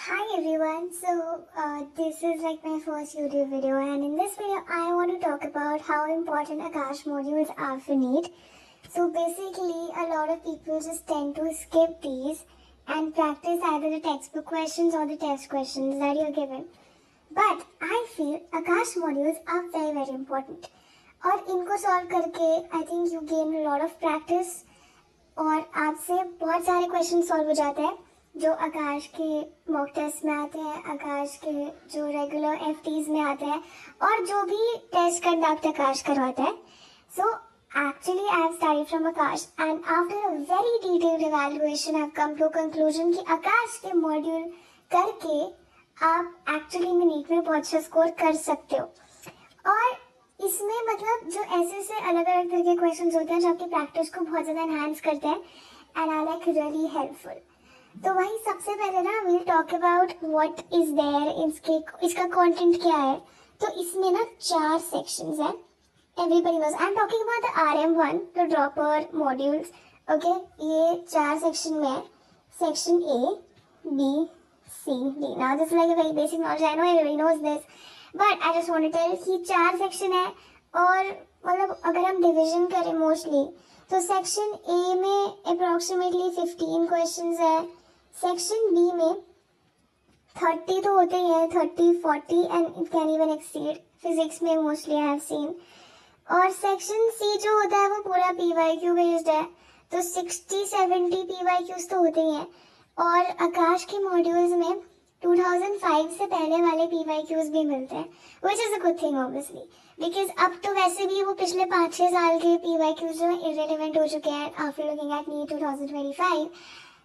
Hi everyone, this is like my first YouTube video, and in this video I want to talk about how important Akash modules are for NEET. So basically a lot of people just tend to skip these and practice either the textbook questions or the test questions that you're given. But I feel Akash modules are very very important. और इनको solve करके I think you gain a lot of practice और आपसे बहुत सारे question solve हो जाते हैं जो आकाश के मॉक टेस्ट में आते हैं, आकाश के जो रेगुलर एफटीज में आते हैं और जो भी टेस्ट कंडक्ट आकाश करवाता है. So actually I have studied from Aakash and after a very detailed evaluation I have come to conclusion कि आकाश के मॉड्यूल करके आप एक्चुअली में नीट में बहुत अच्छा स्कोर कर सकते हो. और इसमें मतलब जो ऐसे अलग अलग तरह के क्वेश्चंस होते हैं जो आपकी प्रैक्टिस को बहुत ज़्यादा एनहांस करते हैं and I like really helpful. तो वही सबसे पहले ना we'll talk about what is there, इसका कंटेंट क्या है. तो इसमें ना 4 सेक्शंस हैं. Everybody knows I am talking about the RM1 the dropper modules. Okay, ये 4 सेक्शन में है. Section A, B, C, D. Now this is like a very basic knowledge, I know everybody knows this, but I just want to tell कि 4 section है. और मतलब अगर हम division करें मोस्टली तो सेक्शन A में अप्रोक्सीमेटली 15 क्वेश्चंस है. सेक्शन B में 30 तो होते ही है, 30, 40 and it can even exceed. Physics में मोस्टली आई हैव सीन. और सेक्शन C जो होता है वो पूरा PYQ बेस्ड है, तो 60-70 PYQs तो होते ही हैं. और आकाश के मॉड्यूल्स में 2005 से पहले वाले PYQs भी मिलते हैं, which is a good thing obviously, because अब तो वैसे भी वो पिछले 5-6 साल के PYQs जो है इरेलीवेंट हो चुके हैं after looking at NEET 2025.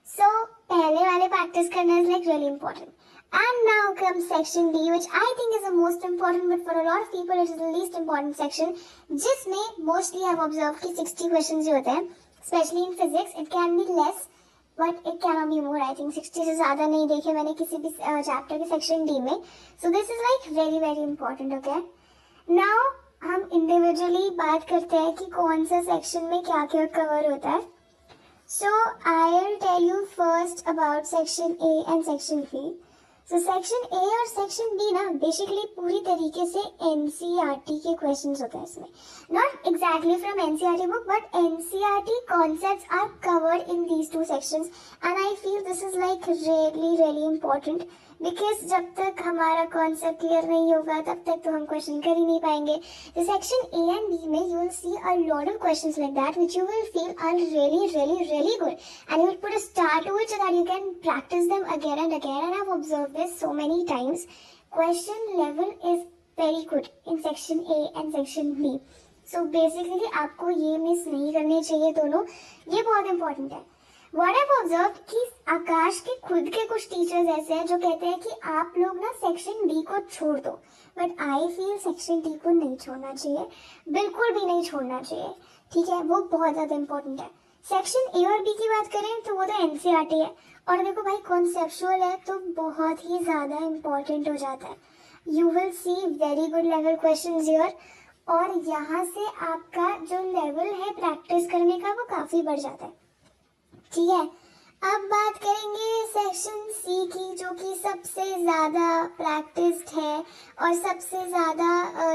So पहले वाले practice करना is like really important. And now comes section D, which I think is the most important, but for a lot of people it is the least important section. जिसमें mostly I have observed कि 60 questions ही होते हैं, especially in physics. It can be less, but it cannot be more. I think 60 से ज़्यादा नहीं देखे मैंने किसी भी chapter के section D में. So this is like very very important. Okay. Now हम individually बात करते हैं कि कौन सा section में क्या क्या cover होता है. So I'll tell you first about section A and section B. So section A और section B ना basically पूरी तरीके से NCERT के questions होते हैं इसमें. Not exactly from NCERT book, but NCERT concepts are covered in these 2 sections, and I feel this is like really important. Because जब तक हमारा कॉन्सेप्ट क्लियर नहीं होगा तब तक तो हम क्वेश्चन कर ही नहीं पाएंगे. तो सेक्शन A and B में you will see a lot of questions like that which you will feel are really good, and you will put a star to it so that you can practice them again and again. And I've observed this so many times. Question level is very good in section A and section B. So basically आपको ये miss नहीं करने चाहिए दोनों, ये बहुत important है. What I've observed कि आकाश के खुद के कुछ टीचर्स ऐसे हैं जो कहते हैं कि आप लोग ना सेक्शन डी को छोड़ दो, but I feel section D को नहीं छोड़ना चाहिए, बिल्कुल भी नहीं छोड़ना चाहिए. ठीक है, वो बहुत ज़्यादा इंपॉर्टेंट है. सेक्शन ए और बी की बात करें तो वो तो एनसीईआरटी है, और देखो भाई कॉन्सेप्चुअल है तो बहुत ही ज़्यादा इंपॉर्टेंट हो जाता है. You will see very good level questions here, और यहाँ से आपका जो लेवल है प्रैक्टिस करने का वो काफ़ी बढ़ जाता है. ठीक है, अब बात करेंगे सेक्शन सी की, जो कि सबसे ज़्यादा प्रैक्टिस्ड है और सबसे ज़्यादा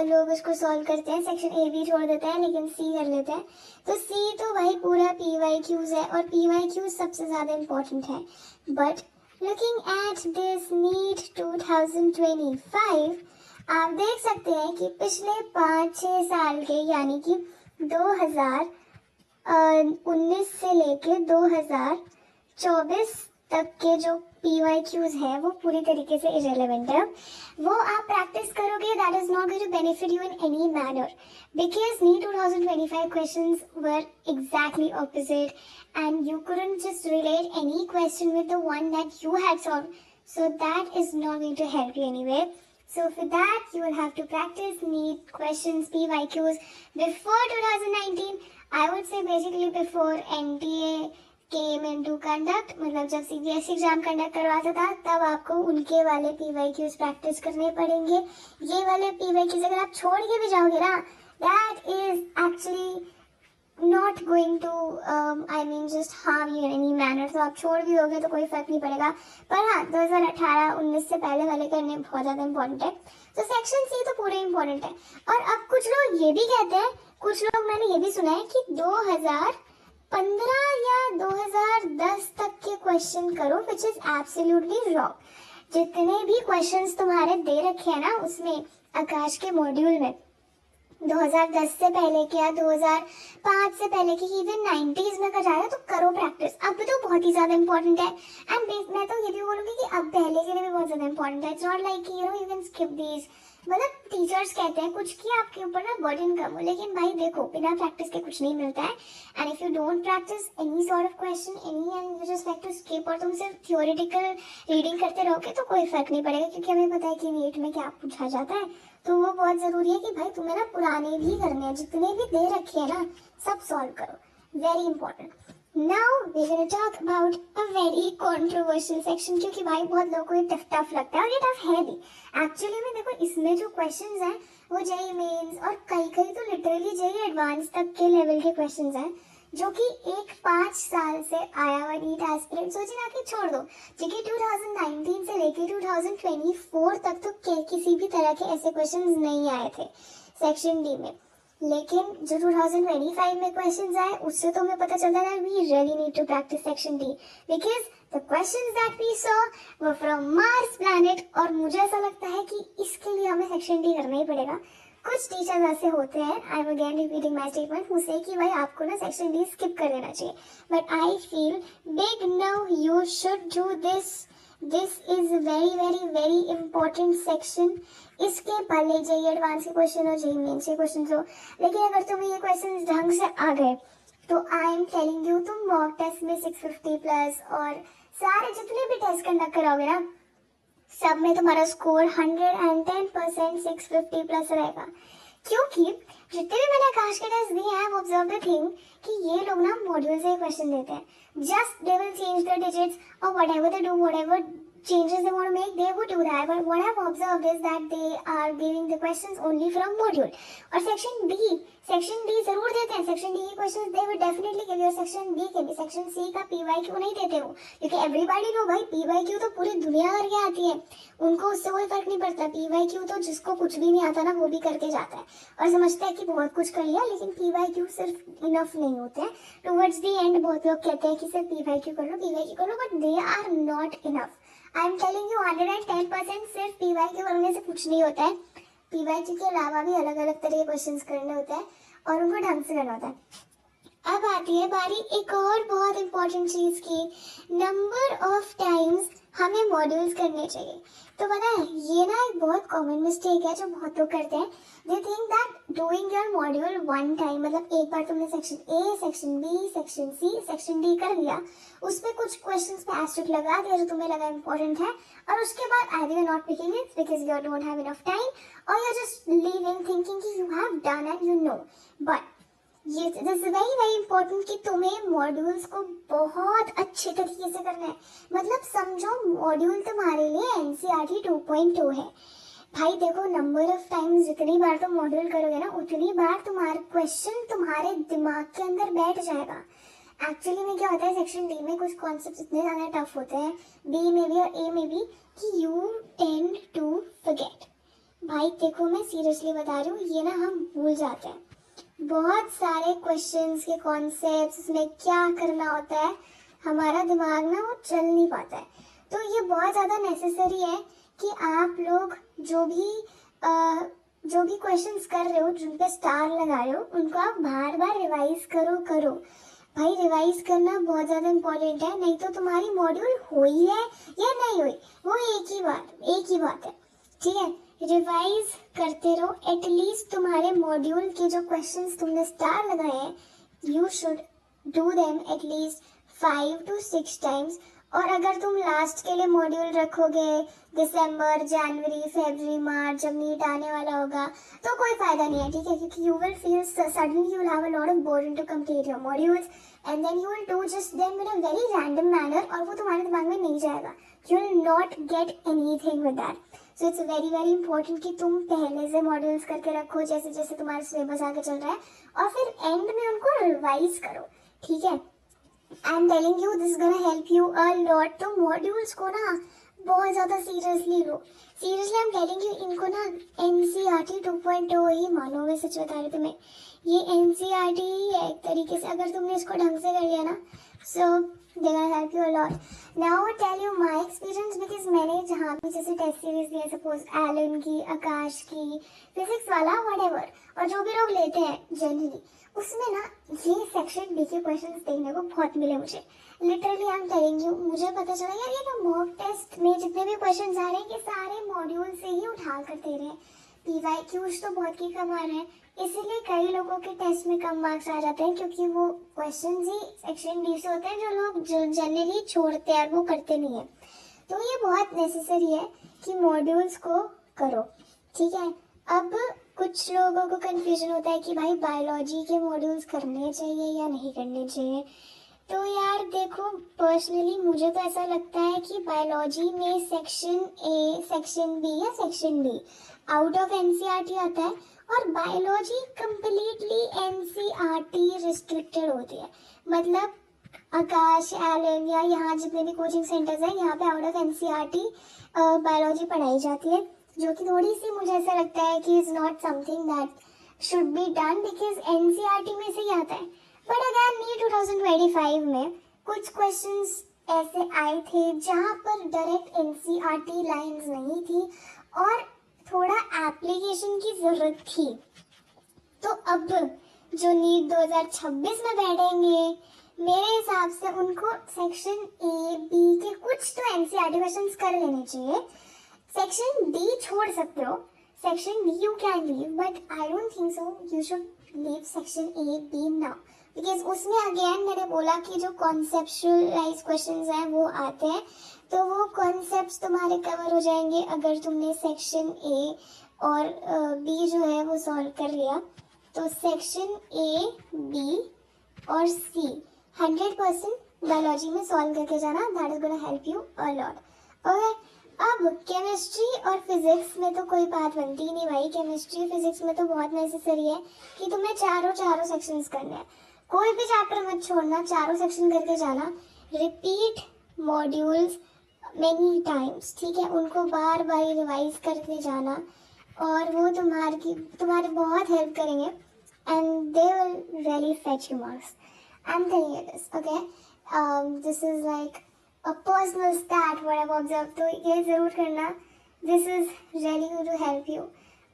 लोग उसको सॉल्व करते हैं. सेक्शन ए भी छोड़ देते हैं लेकिन सी कर लेते हैं. तो सी तो भाई पूरा PYQs है, और PYQs सबसे ज़्यादा इम्पोर्टेंट है. But looking at this NEET 2025 आप देख सकते हैं कि पिछले 5-6 साल के, यानी कि 2019 से लेके 2024 तक के जो PYQs हैं वो पूरी तरीके से इरेलेवेंट है. वो आप प्रैक्टिस करोगे, that is not going to benefit you in any manner, because NEET 2025 questions were exactly opposite and you couldn't just relate any question with the one that you had solved, so that is not going to help you anyway. So for that you will have to practice NEET questions, PYQs before 2019. I would say basically before NTA came into conduct, मतलब जब CBSE exam conduct करवाता था तब आपको उनके वाले PYQs practice करने पड़ेंगे. ये वाले PYQs अगर आप छोड़ के भी जाओगे ना, that is actually not going to I mean just harm you in any manner, तो आप छोड़ भी दोगे तो कोई फर्क नहीं पड़ेगा। पर हाँ, 2018-19 से पहले वाले करने बहुत ज़्यादा इंपॉर्टेंट है। तो सेक्शन सी तो पूरे इंपॉर्टेंट है। और अब कुछ लोग ये भी कहते हैं, कुछ लोग मैंने ये भी सुना है कि 2015 या 2010 तक के क्वेश्चन करो, विच इज एब्सोल्युटली रॉन्ग। जितने भी क्वेश्चंस तुम्हारे दे रखे हैं ना उसमें आकाश के मॉड्यूल में, 2010 से पहले के या 2005 से पहले की, इवन 90s में कर जाएगा तो करो प्रैक्टिस। अब भी तो बहुत ही ज्यादा इंपॉर्टेंट है। एंड मैं तो ये भी बोलूंगी कि अब पहले के लिए भी बहुत ज्यादा इंपॉर्टेंट है। It's not like you can skip these. मतलब टीचर्स कहते हैं कुछ कि आपके ऊपर ना बर्डन कम हो, लेकिन भाई देखो बिना प्रैक्टिस के कुछ नहीं मिलता है। And if you don't practice any sort of question any and which is like to skip, और तुम सिर्फ थियोरेटिकल रीडिंग करते रहोगे तो कोई फर्क नहीं पड़ेगा, क्योंकि हमें पता है कि नीट में क्या पूछा जाता है। तो वो बहुत जरूरी है कि भाई तुम्हें ना पुराने भी करने हैं, जितने भी दे रखे हैं ना सब सॉल्व करो। Very important. Now we gonna talk about a very controversial section, क्योंकि भाई बहुत लोगों को ये टफ लगता है, और ये टफ है भी एक्चुअली में। देखो इसमें जो क्वेश्चंस हैं वो जेईई मेंस और कई तो लिटरली जेईई एडवांस तक के लेवल के क्वेश्चंस हैं, जो कि एक 5 साल से आया हुआ नीट एस्पिरेंट, सोचिए ना कि छोड़ दो, जो कि 2019 से लेके 2024 तक तो किसी भी तरह के ऐसे क्वेश्चंस नहीं आए थे सेक्शन डी में। लेकिन जो 2025 में क्वेश्चंस आए उससे तो हमें पता चलता है we really need to practice section D, because the questions that we saw were from Mars planet. और मुझे ऐसा लगता है कि इसके लिए हमें सेक्शन डी करना ही पड़ेगा। कुछ टीचर्स ऐसे होते हैं, I am again repeating my statement, who से कि भाई आपको ना सेक्शन डी स्किप कर देना चाहिए, but I feel big no, you should do this. This is very important section. इसके भले जेईई एडवांस के क्वेश्चन हो, जेईई मेंस के क्वेश्चन हो, लेकिन अगर तुम्हें ये क्वेश्चन ढंग से आ गए तो आई एम टेलिंग यू, तुम मॉक टेस्ट में 650 प्लस और सारे जितने भी टेस्ट कंडक्ट कराओगे ना सब में तुम्हारा स्कोर 110% 650 प्लस रहेगा। क्योंकि जितने भी मैंने आकाश के टेस्ट दिए हैं, ऑब्जर्व द थिंग कि ये लोग ना मॉड्यूल से क्वेश्चन देते हैं, just they will change the digits और whatever they do, whatever changes they want to make, they would do that. But what I've observed is that they are giving the questions only from module. और section D जरूर देते हैं। section D के questions they would definitely give you। section B के भी, section C का PYQ नहीं देते वो, क्योंकि everybody know भाई PYQ तो पूरी दुनिया करके आती है, उनको उससे कोई फर्क नहीं पड़ता। PYQ तो जिसको कुछ भी नहीं आता ना वो भी करके जाता है और समझता है कि बहुत कुछ कर लिया, लेकिन PYQ सिर्फ इनफ नहीं होते हैं। टुवर्ड्स द एंड बहुत लोग कहते हैं कि सिर्फ PYQ कर लो, but they are not enough. I am telling you 110% सिर्फ PYQ करने से कुछ नहीं होता है। PYQ के अलावा भी अलग अलग तरह के क्वेश्चंस करने होते हैं और उनको ढंग से करना होता है। अब आती है बारी एक और बहुत इंपॉर्टेंट चीज की, नंबर ऑफ टाइम्स हमें मॉड्यूल्स करने चाहिए। तो पता है ये ना एक बहुत कॉमन मिस्टेक है जो बहुत लोग करते हैं। They think that doing your module one time, मतलब एक बार तुमने section A, section B, section C, section D कर लिया, उस पर कुछ क्वेश्चंस पे एस्टेरिस्क लगा दिया जो तुम्हें लगा इंपॉर्टेंट है, और उसके बाद either you're not picking it because you don't have enough time, or you're just leaving thinking कि you have done and you know. But ये दिस इज वेरी इंपॉर्टेंट कि तुम्हें मॉड्यूल्स को बहुत अच्छे तरीके से करना है। मतलब समझो मॉड्यूल तुम्हारे लिए NCERT 2.2 है। भाई देखो नंबर ऑफ टाइम्स जितनी बार तुम मॉड्यूल करोगे ना उतनी बार तुम्हारा क्वेश्चन तुम्हारे दिमाग के अंदर बैठ जाएगा। एक्चुअली में क्या होता है, सेक्शन डी में कुछ कॉन्सेप्ट इतने ज्यादा टफ होते हैं, बी में भी और ए में भी, कि यू टेंड टू फॉरगेट। भाई देखो मैं सीरियसली बता रही हूँ, ये ना हम भूल जाते हैं बहुत सारे क्वेश्चंस के कॉन्सेप्ट्स, उसमें क्या करना होता है, हमारा दिमाग ना वो चल नहीं पाता है। तो ये बहुत ज़्यादा नेसेसरी है कि आप लोग जो भी क्वेश्चंस कर रहे हो, जिन पे स्टार लगा रहे हो, उनको आप बार बार रिवाइज करो। भाई रिवाइज करना बहुत ज़्यादा इम्पोर्टेंट है, नहीं तो तुम्हारी मॉड्यूल हुई है या नहीं हुई वो एक ही बात है। ठीक है, रिवाइज करते रहो। एटलीस्ट तुम्हारे मॉड्यूल के जो क्वेश्चंस तुमने स्टार लगाए हैं, you should do them at least 5 to 6 times. और अगर तुम लास्ट के लिए मॉड्यूल रखोगे दिसंबर, जनवरी, फरवरी, मार्च, जब नीट आने वाला होगा, तो कोई फायदा नहीं है। ठीक है, क्योंकि you will feel suddenly you will have a lot of burden to complete your modules and then you will do just them in a very random manner, और वो तुम्हारे दिमाग में नहीं जाएगा। You will not get anything with that. So it's very very important कि तुम पहले से मॉड्यूल्स करके रखो जैसे जैसे तुम्हारा सिलेबस आगे चल रहा है, और फिर एंड में उनको रिवाइज करो, ठीक है। आई am telling you this gonna help you a lot. तो मॉड्यूल्स को ना बहुत ज़्यादा seriously low, seriously I am telling you. इनको ना NCERT 2.0 ही मानो, मैं सच बता रही तुम्हें, ये NCERT ही है एक तरीके से। अगर तुमने इसको ढंग से कर लिया ना, so they gonna help you a lot. Now I tell you my experience, because मैंने जहाँ भी जैसे टेस्ट सीरीज दिया, सपोज एलन की, आकाश की, फिजिक्स वाला, व्हाटएवर, और जो भी लोग लेते हैं जनरली, उसमें ना ये सेक्शन बी के क्वेश्चंस देखने को बहुत मिले मुझे। Literally I am telling you, मुझे पता चला यार ये ना मॉक टेस्ट में जितने भी क्वेश्चंस आ रहे हैं, ये सारे मॉड्यूल से ही उठा कर दे रहे हैं। PYQs तो बहुत ही कम आ रहे हैं, इसीलिए कई लोगों के टेस्ट में कम मार्क्स आ जाते हैं, क्योंकि वो क्वेश्चंस ही सेक्शन डी से होते हैं जो लोग जनरली छोड़ते हैं और वो करते नहीं है। तो ये बहुत नेसेसरी है कि मॉड्यूल्स को करो, ठीक है। अब कुछ लोगों को कंफ्यूजन होता है कि भाई बायोलॉजी के मॉड्यूल्स करने चाहिए या नहीं करने चाहिए। तो यार देखो, पर्सनली मुझे तो ऐसा लगता है कि बायोलॉजी में सेक्शन ए, सेक्शन बी या section D out of NCERT आता है, और बायोलॉजी कंप्लीटली NCERT रिस्ट्रिक्टेड होती है। मतलब आकाश, एलन या यहाँ जितने भी कोचिंग सेंटर्स हैं, यहाँ पे आउट ऑफ NCERT बायोलॉजी पढ़ाई जाती है, जो कि थोड़ी सी मुझे ऐसा लगता है कि is not something that should be done, because NCERT में से ही आता है। बट अगेन नीट 2025 में कुछ क्वेश्चंस ऐसे आए थे जहाँ पर डायरेक्ट NCERT लाइंस नहीं थी और थोड़ा एप्लीकेशन की जरूरत थी। तो अब जो नीट 2026 में बैठेंगे, मेरे हिसाब से उनको सेक्शन ए, बी के कुछ तो NCERT क्वेश्चंस कर लेने चाहिए। सेक्शन डी छोड़ सकते हो, section D you can leave, but I don't think so you should leave section A, B now, because उसमें अगेन मैंने बोला कि जो कॉन्सेप्चुअलाइज क्वेश्चंस हैं वो आते हैं, तो वो कॉन्सेप्ट्स तुम्हारे कवर हो जाएंगे अगर तुमने सेक्शन ए और बी जो है वो सॉल्व कर लिया। तो सेक्शन ए, बी और सी 100% बायोलॉजी में सॉल्व करके जाना, that is gonna help you a lot. Okay, अब केमिस्ट्री और फिजिक्स में तो कोई बात बनती ही नहीं भाई। केमिस्ट्री फिजिक्स में तो बहुत नेसेसरी है कि तुम्हें चारों सेक्शंस करने हैं, कोई भी चैप्टर मत छोड़ना, चारों सेक्शन करके जाना। रिपीट मॉड्यूल्स मेनी टाइम्स, ठीक है, उनको बार बार रिवाइज करते जाना, और वो तुम्हारे बहुत हेल्प करेंगे, and they will really fetch you marks. I am telling you this, okay, this is like a personal stat what I have observe, तो ये जरूर करना, this is really going to help you.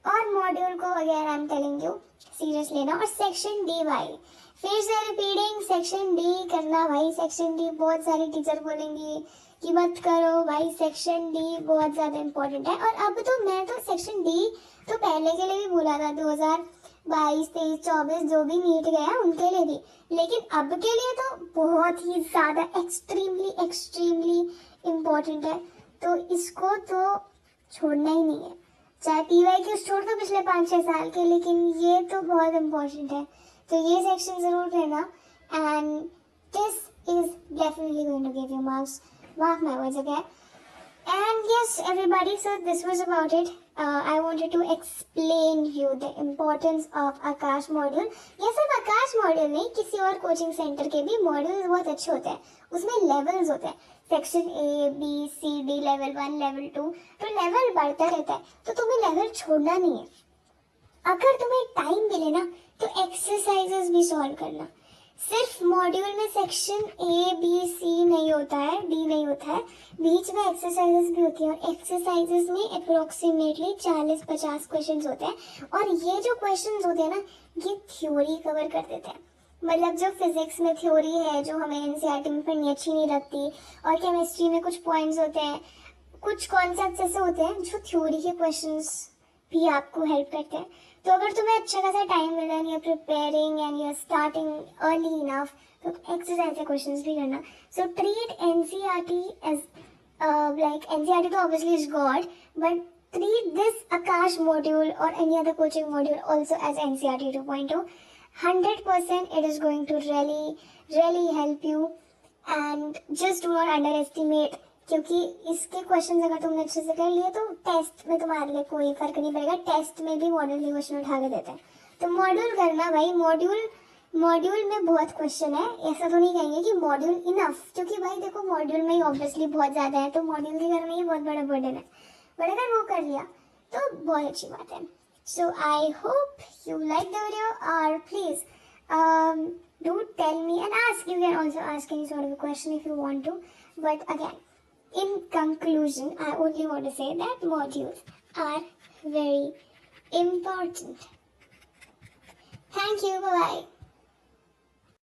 और module को again I am telling you serious लेना। और section D भाई, फिर से रिपीटिंग, सेक्शन डी करना भाई। सेक्शन डी बहुत सारी टीचर बोलेंगी कि मत करो भाई, सेक्शन डी बहुत ज्यादा इंपॉर्टेंट है। और अब तो मैं तो सेक्शन डी तो पहले के लिए भी बोला था, 2022, 23, 24 जो भी नीट गया उनके लिए भी, लेकिन अब के लिए तो बहुत ही ज्यादा एक्सट्रीमली इम्पोर्टेंट है। तो इसको तो छोड़ना ही नहीं है, चाहे PYQ छोड़ दो पिछले 5-6 साल के, लेकिन ये तो बहुत इम्पोर्टेंट है। तो ये सेक्शन जरूर करना, and this is definitely going to give you marks, mark my words, okay? And yes everybody, so this was about it. I wanted to explain you the importance of Akash module. ये सिर्फ आकाश module नहीं, किसी और coaching centre के भी modules बहुत अच्छे होते हैं, उसमें लेवल्स होते हैं, section A, B, C, D, level 1, level 2, तो लेवल बढ़ता रहता है, तो तुम्हें लेवल छोड़ना नहीं है। अगर तुम्हें टाइम मिले ना तो एक्सरसाइजेस भी सॉल्व करना। सिर्फ मॉड्यूल में सेक्शन A, B, C नहीं होता है, D नहीं होता है, बीच में एक्सरसाइजेस भी होती है, और एक्सरसाइजेस में अप्रोक्सीमेटली 40-50 क्वेश्चंस होते हैं, और ये जो क्वेश्चंस होते हैं ना, ये थ्योरी कवर कर देते हैं। मतलब जो फिजिक्स में थ्योरी है जो हमें NCERT में पढ़नी अच्छी नहीं लगती, और केमिस्ट्री में कुछ पॉइंट्स होते हैं, कुछ कॉन्सेप्ट्स ऐसे होते हैं जो थ्योरी के क्वेश्चंस भी आपको हेल्प करते हैं। तो अगर तुम्हें अच्छा खासा टाइम मिल रहा है, you're preparing and you're starting early enough, तो एक्सरसाइज के क्वेश्चंस भी करना। So treat NCERT as like NCERT तो obviously is God, but treat this Akash module or any other coaching module also as NCERT 2.0. 100% it is going to really help you, and just do not underestimate क्योंकि इसके question अगर तुमने अच्छे से कर लिए तो टेस्ट में तुम्हारे लिए कोई फर्क नहीं पड़ेगा। टेस्ट में भी मॉड्यूल के क्वेश्चन उठा के देते हैं, तो मॉड्यूल करना भाई। मॉड्यूल में बहुत क्वेश्चन है, ऐसा तो नहीं कहेंगे कि मॉड्यूल इनफ, क्योंकि भाई देखो मॉड्यूल में ही ऑब्वियसली बहुत ज़्यादा है, तो मॉड्यूल के करना ही बहुत बड़ा बर्डन है। बट अगर वो कर लिया तो बहुत अच्छी बात है। So I hope you like the video, और please do tell me and ask. You can also ask any sort of a question if you want to. But again, in conclusion, I only want to say that modules are very important. Thank you. Bye bye.